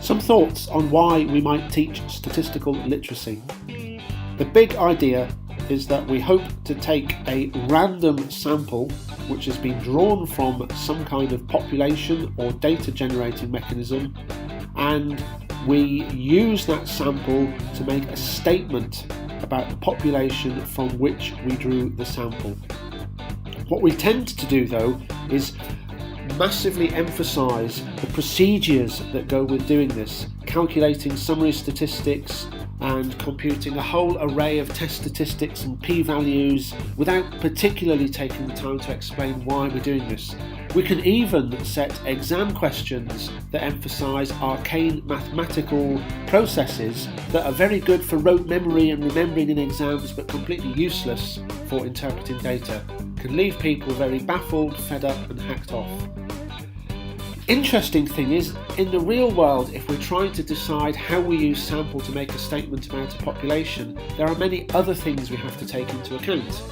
Some thoughts on why we might teach statistical literacy. The big idea is that we hope to take a random sample which has been drawn from some kind of population or data generating mechanism, and we use that sample to make a statement about the population from which we drew the sample. What we tend to do though is massively emphasise the procedures that go with doing this, calculating summary statistics and computing a whole array of test statistics and p-values without particularly taking the time to explain why we're doing this. We can even set exam questions that emphasise arcane mathematical processes that are very good for rote memory and remembering in exams but completely useless for interpreting data. Can leave people very baffled, fed up and hacked off. Interesting thing is, in the real world, if we're trying to decide how we use sample to make a statement about a population, there are many other things we have to take into account.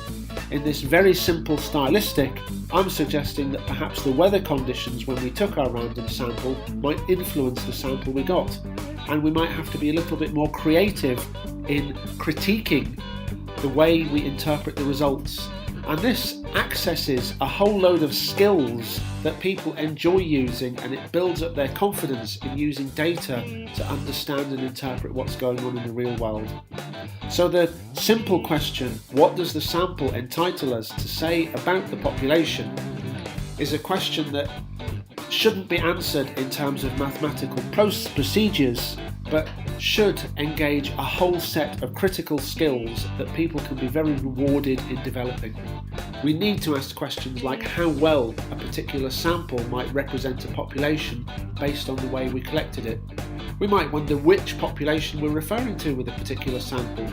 In this very simple stylistic, I'm suggesting that perhaps the weather conditions when we took our random sample might influence the sample we got, and we might have to be a little bit more creative in critiquing the way we interpret the results. And this accesses a whole load of skills that people enjoy using, and it builds up their confidence in using data to understand and interpret what's going on in the real world. So the simple question, what does the sample entitle us to say about the population, is a question that shouldn't be answered in terms of mathematical procedures, but should engage a whole set of critical skills that people can be very rewarded in developing. We need to ask questions like how well a particular sample might represent a population based on the way we collected it. We might wonder which population we're referring to with a particular sample.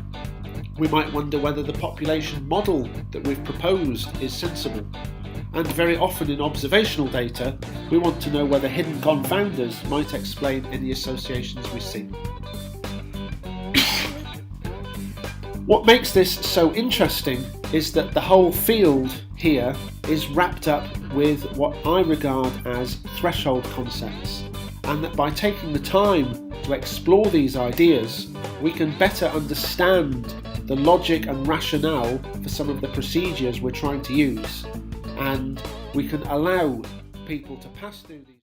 We might wonder whether the population model that we've proposed is sensible. And very often in observational data, we want to know whether hidden confounders might explain any associations we see. What makes this so interesting is that the whole field here is wrapped up with what I regard as threshold concepts, and that by taking the time to explore these ideas, we can better understand the logic and rationale for some of the procedures we're trying to use, and we can allow people to pass through these